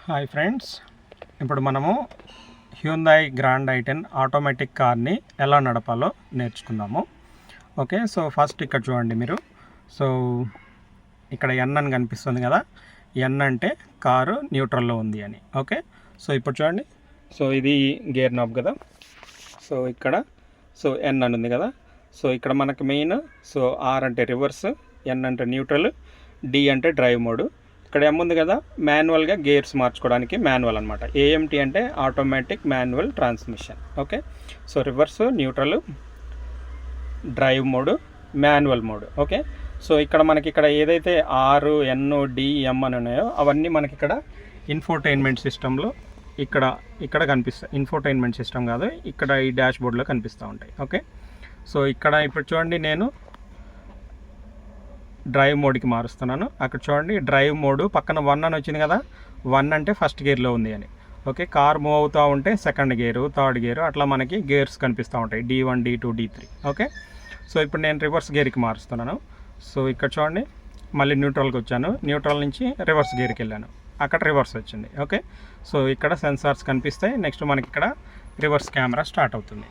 Hi friends, ఇప్పుడు మనము Hyundai grand i10 automatic కార్ని ఎలా నడపాలో నేర్చుకుందాము. ఓకే, సో ఫస్ట్ ఇక్కడ చూడండి మీరు. సో ఇక్కడ ఎన్ అని కనిపిస్తుంది కదా, ఎన్ అంటే కారు న్యూట్రల్లో ఉంది అని. ఓకే, సో ఇప్పుడు చూడండి. సో ఇది గేర్ నాబ్ కదా. సో ఇక్కడ ఎన్ అని ఉంది కదా. సో ఇక్కడ మనకు మెయిన్ ఆర్ అంటే రివర్స్, ఎన్ అంటే న్యూట్రల్, డి అంటే డ్రైవ్ మోడ్. ఇక్కడ ఏముంది కదా, మాన్యువల్గా గేర్స్ మార్చుకోవడానికి మాన్యువల్ అనమాట. ఏఎంటీ అంటే automatic manual transmission. Okay, so reverse, neutral, drive mode, manual mode. Okay, so ఇక్కడ మనకి ఇక్కడ ఏదైతే ఆర్, ఎన్, డి, ఎం అని ఉన్నాయో అవన్నీ మనకి ఇక్కడ ఇన్ఫోటైన్మెంట్ సిస్టంలో ఇక్కడ కనిపిస్తాయి. ఇన్ఫోటైన్మెంట్ సిస్టమ్ కాదు, ఇక్కడ ఈ డాష్ బోర్డ్లో కనిపిస్తూ ఉంటాయి. ఓకే, సో ఇక్కడ ఇప్పుడు చూడండి, నేను డ్రైవ్ మోడ్కి మారుస్తున్నాను. అక్కడ చూడండి, డ్రైవ్ మోడ్ పక్కన 1 అని వచ్చింది కదా. 1 అంటే ఫస్ట్ గేర్లో ఉంది అని. ఓకే, కార్ మూవ్ అవుతూ ఉంటే సెకండ్ గేరు, థర్డ్ గేరు, అట్లా మనకి గేర్స్ కనిపిస్తూ ఉంటాయి, D1, D2, D3. Okay, so ఇప్పుడు నేను రివర్స్ గేర్కి మారుస్తున్నాను. సో ఇక్కడ చూడండి, మళ్ళీ న్యూట్రల్కి వచ్చాను. న్యూట్రల్ నుంచి రివర్స్ గేర్కి వెళ్ళాను, అక్కడ రివర్స్ వచ్చింది. ఓకే, సో ఇక్కడ సెన్సార్స్ కనిపిస్తాయి. నెక్స్ట్ మనకి ఇక్కడ రివర్స్ కెమెరా స్టార్ట్ అవుతుంది.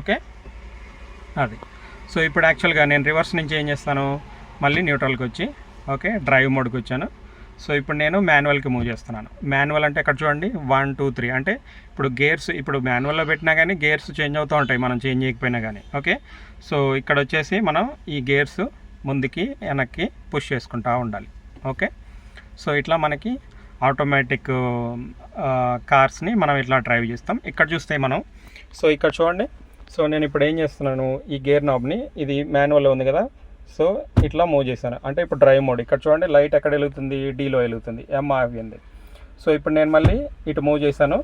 ఓకే, అది. సో ఇప్పుడు యాక్చువల్గా నేను రివర్స్ నుంచి ఏం చేస్తాను, మళ్ళీ న్యూట్రల్కి వచ్చి ఓకే డ్రైవ్ మోడ్కి వచ్చాను. సో ఇప్పుడు నేను మాన్యువల్కి మూవ్ చేస్తున్నాను. మాన్యువల్ అంటే ఇక్కడ చూడండి 1, 2, 3 అంటే ఇప్పుడు గేర్స్ ఇప్పుడు మాన్యువల్లో పెట్టినా కానీ గేర్స్ చేంజ్ అవుతూ ఉంటాయి, మనం చేంజ్ చేయకపోయినా కానీ. ఓకే, సో ఇక్కడ వచ్చేసి మనం ఈ గేర్స్ ముందుకి వెనక్కి పుష్ చేసుకుంటూ ఉండాలి. ఓకే, సో ఇట్లా మనకి ఆటోమేటిక్ కార్స్ని మనం ఇట్లా డ్రైవ్ చేస్తాం. ఇక్కడ చూస్తే మనం, సో ఇక్కడ చూడండి, సో నేను ఇప్పుడు ఏం చేస్తున్నాను, ఈ గేర్ నాబ్ని, ఇది మాన్యువల్లో ఉంది కదా, సో ఇట్లా మూవ్ చేశాను. అంటే ఇప్పుడు డ్రైవ్ మోడ్. ఇక్కడ చూడండి, లైట్ ఎక్కడ వెలుగుతుంది, డీలో వెలుగుతుంది, ఎం ఆగింది. సో ఇప్పుడు నేను మళ్ళీ ఇటు మూవ్ చేశాను,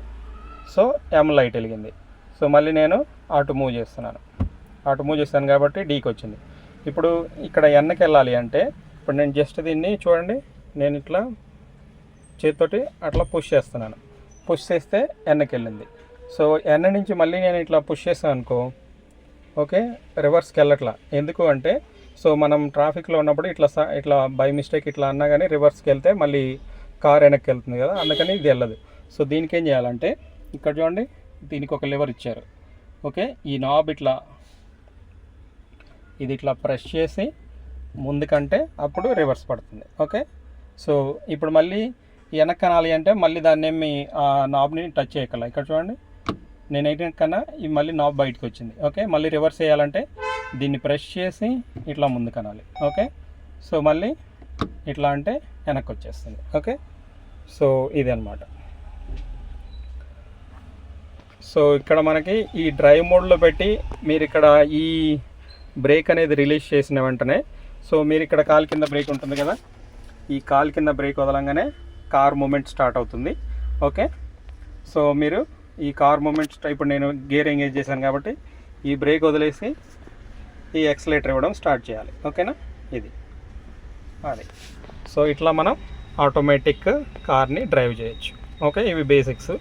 సో ఎం లైట్ వెలిగింది. సో మళ్ళీ నేను అటు మూవ్ చేస్తున్నాను, అటు మూవ్ చేశాను కాబట్టి డీకి వచ్చింది. ఇప్పుడు ఇక్కడ ఎన్కి వెళ్ళాలి అంటే ఇప్పుడు నేను జస్ట్ దీన్ని చూడండి, నేను ఇట్లా చేతితోటి అట్లా పుష్ చేస్తున్నాను. పుష్ చేస్తే ఎన్కి వెళ్ళింది. సో ఎన్ నుంచి మళ్ళీ నేను ఇట్లా పుష్ చేస్తాను అనుకో, ఓకే రివర్స్కి వెళ్ళట్లా. ఎందుకు అంటే, సో మనం ట్రాఫిక్లో ఉన్నప్పుడు ఇట్లా బై మిస్టేక్ ఇట్లా అన్నా కానీ రివర్స్కి వెళ్తే మళ్ళీ కార్ వెనక్కి వెళ్తుంది కదా, అందుకని ఇది వెళ్ళదు. సో దీనికి ఏం చేయాలంటే, ఇక్కడ చూడండి, దీనికి ఒక లివర్ ఇచ్చారు. ఓకే, ఈ నాబ్ ఇది ఇట్లా ప్రెస్ చేసి ముందుకంటే అప్పుడు రివర్స్ పడుతుంది. ఓకే, సో ఇప్పుడు మళ్ళీ వెనక్కి అనాలి అంటే మళ్ళీ దాన్ని ఏమి ఆ నాబ్ని టచ్ చేయగల. ఇక్కడ చూడండి, నేను అయితే కన్నా ఈ మళ్ళీ నాబ్ బయటకు వచ్చింది. ఓకే, మళ్ళీ రివర్స్ చేయాలంటే దీన్ని ప్రెస్ చేసి ఇట్లా ముందుకు అనాలి. ఓకే, సో మళ్ళీ ఇట్లా అంటే వెనక్కి వచ్చేస్తుంది. ఓకే, సో ఇది అనమాట. సో ఇక్కడ మనకి ఈ డ్రైవ్ మోడ్లో పెట్టి మీరు ఇక్కడ ఈ బ్రేక్ అనేది రిలీజ్ చేసిన వెంటనే, సో మీరు ఇక్కడ కాలు కింద బ్రేక్ ఉంటుంది కదా, ఈ కాలు కింద బ్రేక్ వదలంగానే కార్ మూమెంట్ స్టార్ట్ అవుతుంది. ఓకే, సో మీరు ఈ కార్ మూమెంట్ ఇప్పుడు నేను గేర్ ఎంగేజ్ చేశాను కాబట్టి ఈ బ్రేక్ వదిలేసి ఈ యాక్సిలరేటర్ ఇవ్వడం స్టార్ట్ చేయాలి. ఓకేనా, ఇది అది. సో ఇట్లా మనం ఆటోమేటిక్ కార్ని డ్రైవ్ చేయొచ్చు. ఓకే, ఇవి బేసిక్స్.